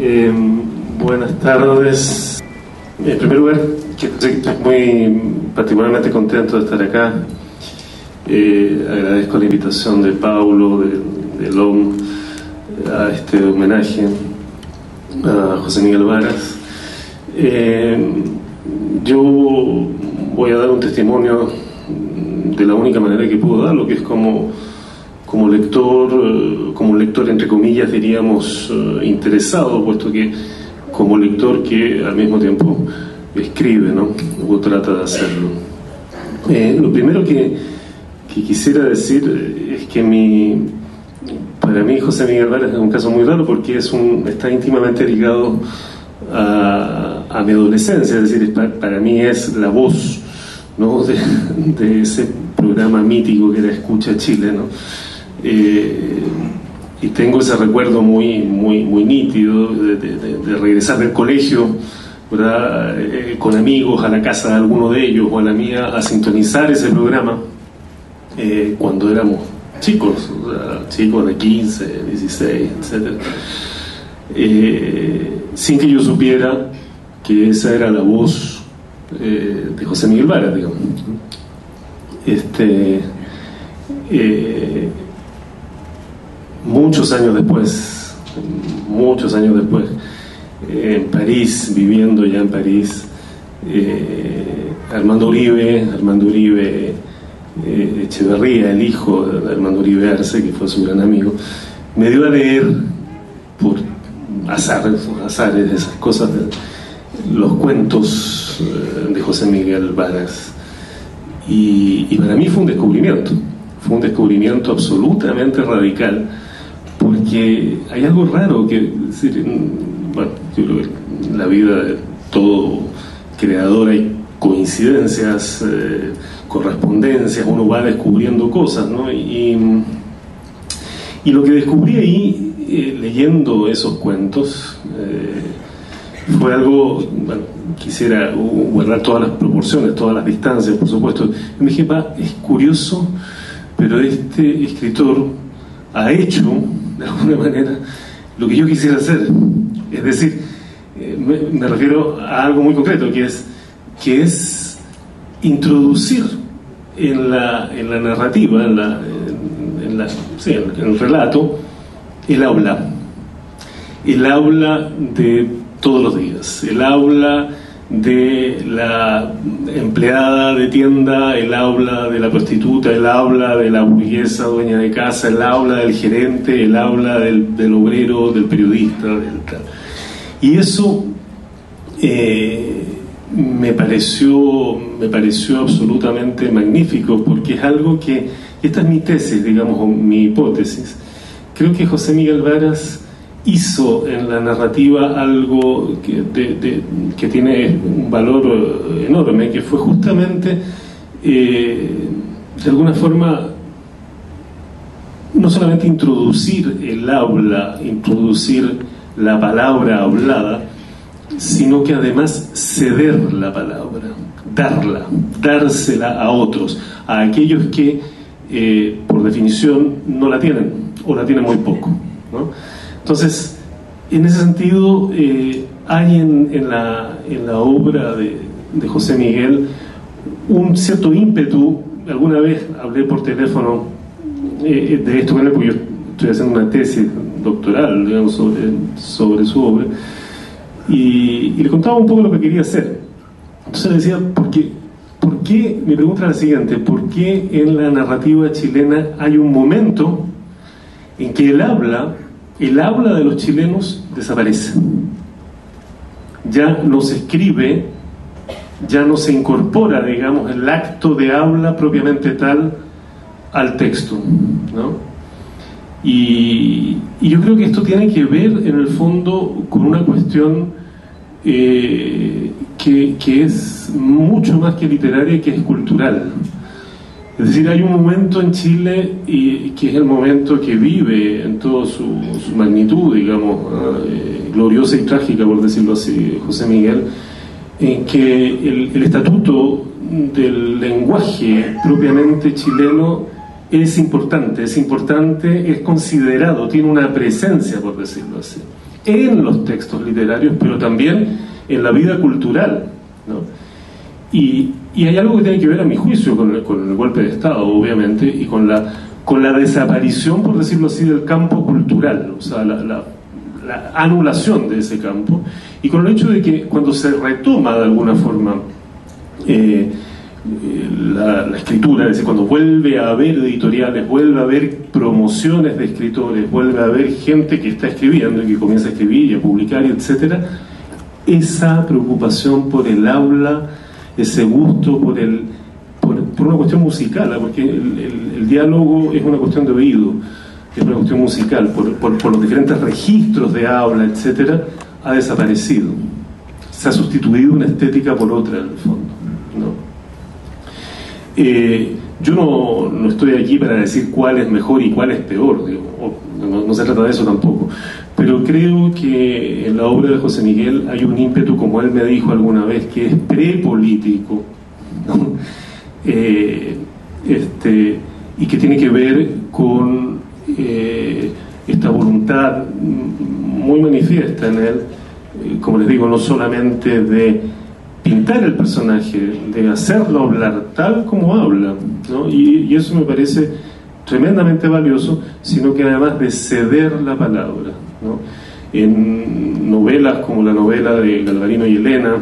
Eh, Buenas tardes. En primer lugar, estoy muy particularmente contento de estar acá. Agradezco la invitación de Paulo, de LOM, a este homenaje a José Miguel Varas. Yo voy a dar un testimonio de la única manera que puedo darlo, que es como un lector entre comillas diríamos interesado, puesto que como lector que al mismo tiempo escribe, ¿no? O trata de hacerlo. Lo primero que quisiera decir es que para mí José Miguel Varas es un caso muy raro, porque está íntimamente ligado a mi adolescencia, es decir, para mí es la voz, ¿no? de ese programa mítico que era Escucha Chile, ¿no? Y tengo ese recuerdo muy nítido de regresar del colegio, ¿verdad? Con amigos a la casa de alguno de ellos o a la mía, a sintonizar ese programa cuando éramos chicos, o sea, chicos de 15, 16, etc. Sin que yo supiera que esa era la voz de José Miguel Varas, digamos. Muchos años después, en París, viviendo ya en París, Armando Uribe Echeverría, el hijo de Armando Uribe Arce, que fue su gran amigo, me dio a leer por azares, esas cosas, los cuentos de José Miguel Varas, y para mí fue un descubrimiento absolutamente radical, porque hay algo raro que, es decir, bueno, yo creo que en la vida de todo creador hay coincidencias, correspondencias, uno va descubriendo cosas, ¿no? Y lo que descubrí ahí, leyendo esos cuentos, fue algo, bueno, quisiera guardar todas las proporciones, todas las distancias, por supuesto. Y me dije, es curioso, pero este escritor ha hecho, de alguna manera, lo que yo quisiera hacer. Es decir, me refiero a algo muy concreto, que es introducir en la narrativa, en el relato, el habla de todos los días, el habla de la empleada de tienda, el habla de la prostituta, el habla de la burguesa dueña de casa, el habla del gerente, el habla del obrero, del periodista, del tal. Y eso me pareció absolutamente magnífico, porque es algo que, esta es mi tesis, digamos, o mi hipótesis. Creo que José Miguel Varas hizo en la narrativa algo que tiene un valor enorme, que fue justamente de alguna forma no solamente introducir el habla, introducir la palabra hablada, sino que además ceder la palabra, dársela a otros, a aquellos que por definición no la tienen, o la tienen muy poco, ¿no? Entonces, en ese sentido, hay en la obra de José Miguel un cierto ímpetu. Alguna vez hablé por teléfono de esto con él, porque yo estoy haciendo una tesis doctoral, digamos, sobre su obra, y le contaba un poco lo que quería hacer. Entonces le decía, ¿por qué? Mi pregunta era la siguiente: ¿por qué en la narrativa chilena hay un momento en que el habla de los chilenos desaparece? Ya no se escribe, ya no se incorpora, digamos, el acto de habla propiamente tal al texto, ¿no? Y yo creo que esto tiene que ver, en el fondo, con una cuestión que es mucho más que literaria, que es cultural. Es decir, hay un momento en Chile, y que es el momento que vive en toda su magnitud, digamos, gloriosa y trágica, por decirlo así, José Miguel, en que el estatuto del lenguaje propiamente chileno es importante, es considerado, tiene una presencia, por decirlo así. en los textos literarios, pero también en la vida cultural, ¿no? Y hay algo que tiene que ver, a mi juicio, con el golpe de Estado, obviamente, y con la desaparición, por decirlo así, del campo cultural, o sea, la anulación de ese campo, y con el hecho de que cuando se retoma de alguna forma la escritura, es decir, cuando vuelve a haber editoriales, vuelve a haber promociones de escritores, vuelve a haber gente que está escribiendo y que comienza a escribir y a publicar, etcétera, esa preocupación por el habla, ese gusto por una cuestión musical, porque el diálogo es una cuestión de oído, es una cuestión musical, por los diferentes registros de habla, etcétera, ha desaparecido. Se ha sustituido una estética por otra, en el fondo, ¿no? Yo no estoy aquí para decir cuál es mejor y cuál es peor, digo, no se trata de eso tampoco, pero creo que en la obra de José Miguel hay un ímpetu, como él me dijo alguna vez, que es prepolítico, ¿no? Y que tiene que ver con esta voluntad muy manifiesta en él, como les digo, no solamente de pintar el personaje, de hacerlo hablar tal como habla, ¿no? Y eso me parece tremendamente valioso, sino que además de ceder la palabra, ¿no? En novelas como la novela de Galvarino y Elena,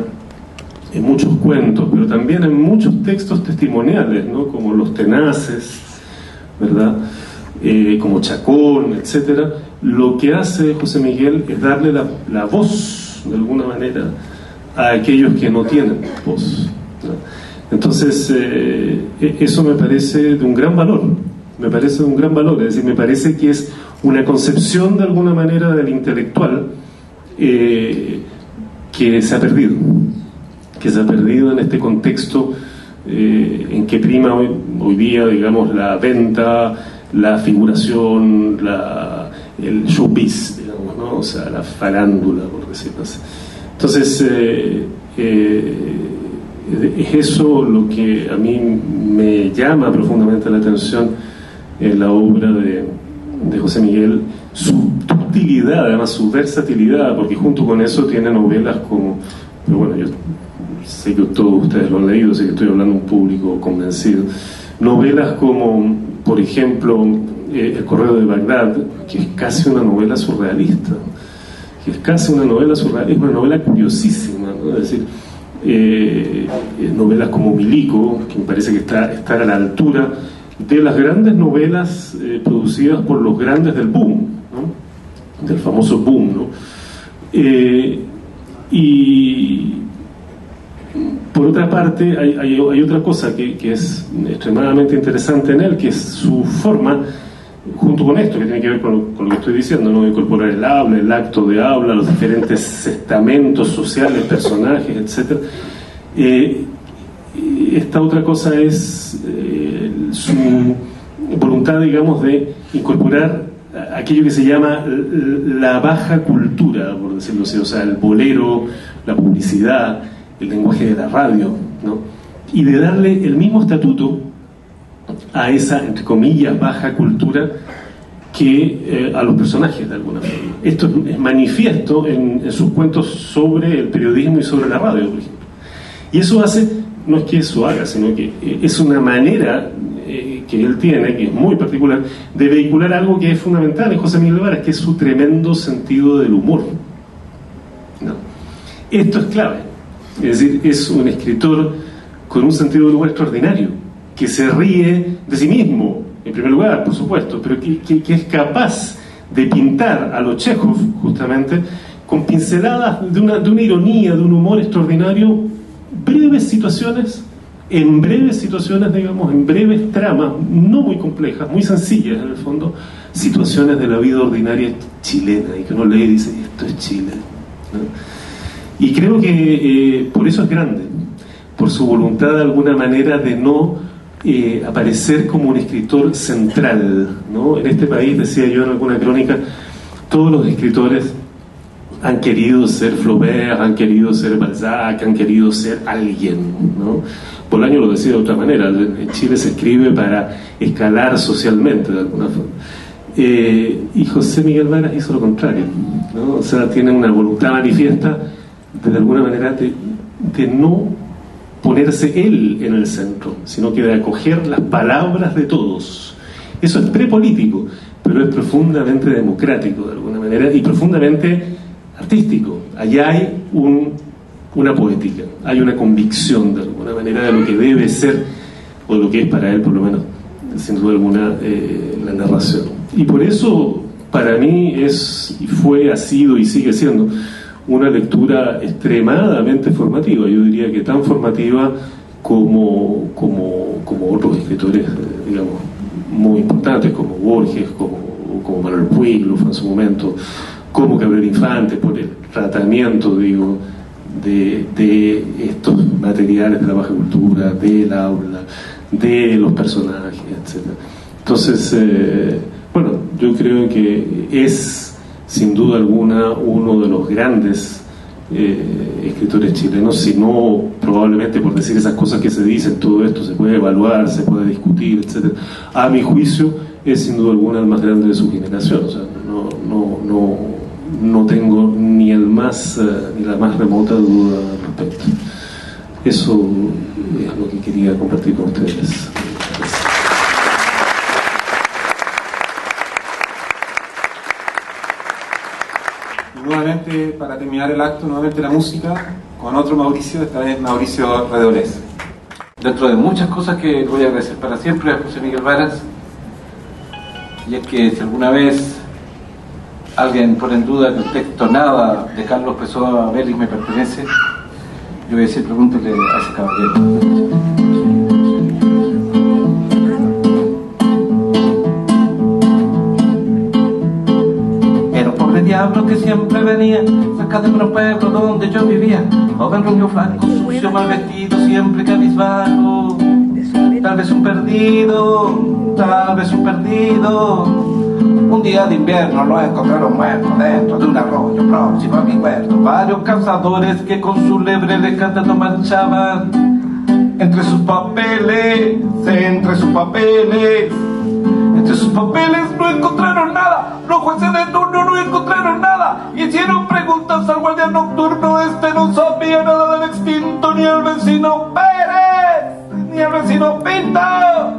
en muchos cuentos, pero también en muchos textos testimoniales, ¿no? Como Los Tenaces, ¿verdad? Como Chacón, etcétera. Lo que hace José Miguel es darle la voz, de alguna manera, a aquellos que no tienen voz, ¿no? Entonces, eso me parece de un gran valor, es decir, me parece que es una concepción, de alguna manera, del intelectual que se ha perdido en este contexto en que prima hoy día, digamos, la venta, la figuración, el showbiz, digamos, ¿no? O sea, la farándula, por decirlo así. Entonces, es eso lo que a mí me llama profundamente la atención en la obra de José Miguel, su ductilidad, además su versatilidad, porque junto con eso tiene novelas como, pero bueno, yo sé que todos ustedes lo han leído, sé que estoy hablando a un público convencido, novelas como, por ejemplo, El Correo de Bagdad, que es casi una novela surrealista, es una novela curiosísima, ¿no? Es decir, novelas como Milico, que me parece que está a la altura de las grandes novelas producidas por los grandes del boom, ¿no? Del famoso boom, ¿no? Y por otra parte hay otra cosa que es extremadamente interesante en él, que es su forma, junto con esto que tiene que ver con lo que estoy diciendo, ¿no? Incorporar el habla, el acto de habla, los diferentes estamentos sociales, personajes, etc. Esta otra cosa es su voluntad, digamos, de incorporar aquello que se llama la baja cultura, por decirlo así, o sea, el bolero, la publicidad, el lenguaje de la radio, ¿no? Y de darle el mismo estatuto a esa, entre comillas, baja cultura que a los personajes, de alguna forma. Esto es manifiesto en sus cuentos sobre el periodismo y sobre la radio, por ejemplo. Y eso hace, no es que eso haga, sino que es una manera que él tiene, que es muy particular, de vehicular algo que es fundamental en José Miguel Varas, que es su tremendo sentido del humor, ¿no? Esto es clave, es decir, es un escritor con un sentido del humor extraordinario, que se ríe de sí mismo, en primer lugar, por supuesto, pero que es capaz de pintar a los Chekhov, justamente, con pinceladas de una ironía, de un humor extraordinario, breves situaciones, digamos, en breves tramas, no muy complejas, muy sencillas en el fondo, situaciones de la vida ordinaria chilena, y que uno lee y dice, esto es Chile, ¿no? Y creo que por eso es grande, por su voluntad de alguna manera de no aparecer como un escritor central, ¿no? En este país, decía yo en alguna crónica, todos los escritores han querido ser Flaubert, han querido ser Balzac, han querido ser alguien, ¿no? Bolaño lo decía de otra manera, en Chile se escribe para escalar socialmente, de alguna forma. Y José Miguel Varas hizo lo contrario, ¿no? O sea, tiene una voluntad manifiesta de alguna manera de no ponerse él en el centro, sino que de acoger las palabras de todos. Eso es prepolítico, pero es profundamente democrático de alguna manera y profundamente artístico. Allá hay una poética, hay una convicción de alguna manera de lo que debe ser, o de lo que es para él por lo menos, sin duda alguna, la narración. Y por eso para mí ha sido y sigue siendo una lectura extremadamente formativa. Yo diría que tan formativa como otros escritores, digamos, muy importantes, como Borges, como Manuel Puig lo fue en su momento, como Gabriel Infante, por el tratamiento, digo, de estos materiales de la baja cultura, del aula, de los personajes, etc. Entonces, bueno, yo creo que es sin duda alguna uno de los grandes escritores chilenos, si no probablemente por decir esas cosas que se dicen, todo esto se puede evaluar, se puede discutir, etc. A mi juicio es sin duda alguna el más grande de su generación. O sea, no tengo ni la más remota duda al respecto. Eso es lo que quería compartir con ustedes. Nuevamente, para terminar el acto, nuevamente la música con otro Mauricio, esta vez Mauricio Redolés. Dentro de muchas cosas que voy a agradecer para siempre a José Miguel Varas, y es que si alguna vez alguien pone en duda que el texto Nada de Carlos Pessoa Vélez me pertenece, yo voy a decir, pregúntele a ese caballero. Diablo que siempre venía cerca de un pueblo donde yo vivía, joven rubio flaco, sucio, mal vestido, siempre cabizbajo, tal vez un perdido, tal vez un perdido. Un día de invierno lo encontraron muerto dentro de un arroyo próximo a mi huerto. Varios cazadores que con su lebre de cántaro marchaban entre sus papeles, entre sus papeles. Entre sus papeles no encontraron nada. Los jueces de turno no encontraron nada. Hicieron preguntas al guardia nocturno. Este no sabía nada del extinto, ni al vecino Pérez, ni al vecino Pinta.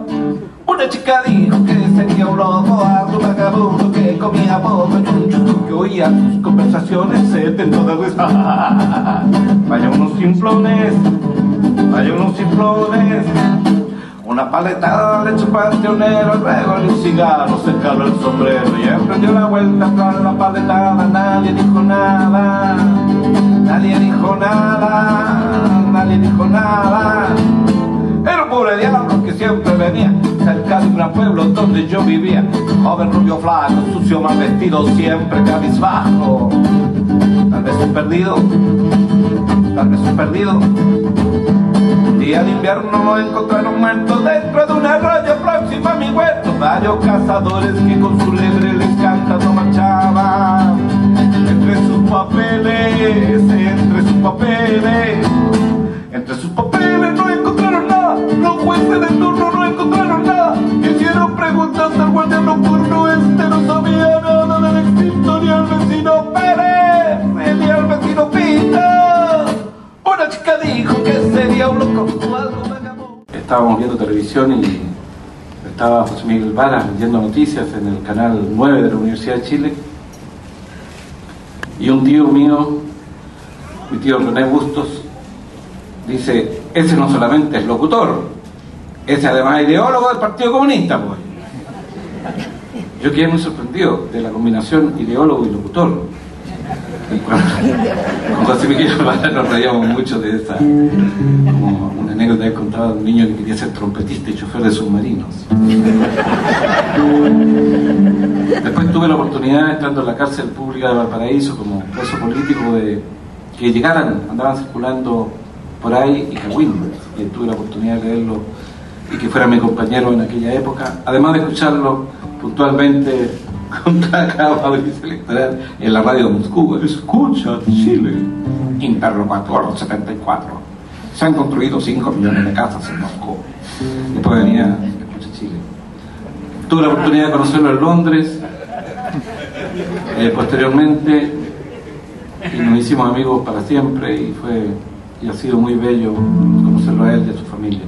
Una chica dijo que sería un loco, algo vagabundo que comía poco, y un chucho que oía sus conversaciones se tentó de rezar. Vaya unos simplones, vaya unos simplones. Una paletada de chupantionero, luego de un cigarro se caló el sombrero y emprendió la vuelta tras la paletada. Nadie dijo nada, nadie dijo nada, nadie dijo nada. Era un pobre diablo que siempre venía cerca de un gran pueblo donde yo vivía, joven rubio flaco, sucio, mal vestido, siempre cabizbajo. Tal vez un perdido, tal vez un perdido. Día de invierno lo encontraron muerto dentro de un arroyo próximo a mi huerto. Varios cazadores que con su lebre les cantando marchaban entre sus papeles, entre sus papeles. Entre sus papeles no encontraron nada. Los jueces de turno no encontraron nada. Hicieron preguntas al guardia nocturno. Este no sabía nada del extinto, ni al vecino Pérez, ni al vecino Pita. Una chica dijo que sería un loco o algo vagabundo. Estábamos viendo televisión y estaba José Miguel Varas leyendo noticias en el canal 9 de la Universidad de Chile, y un tío mío, mi tío René Bustos, dice: ese no solamente es locutor, ese además es ideólogo del Partido Comunista, pues. Yo quedé muy sorprendido de la combinación ideólogo y locutor. Con José Miguel Varas nos reíamos mucho de esa, como una anécdota que contaba de un niño que quería ser trompetista y chofer de submarinos. Después tuve la oportunidad, estando en la cárcel pública de Valparaíso como preso político, de que llegaran, andaban circulando por ahí y Cagüín, y tuve la oportunidad de leerlo y que fuera mi compañero en aquella época, además de escucharlo puntualmente contra cada audiencia electoral en la radio de Moscú. Escucha Chile, interrogator 74, se han construido 5 millones de casas en Moscú. Después venía Escucha Chile. Tuve la oportunidad de conocerlo en Londres, Posteriormente nos hicimos amigos para siempre y ha sido muy bello conocerlo a él y a su familia.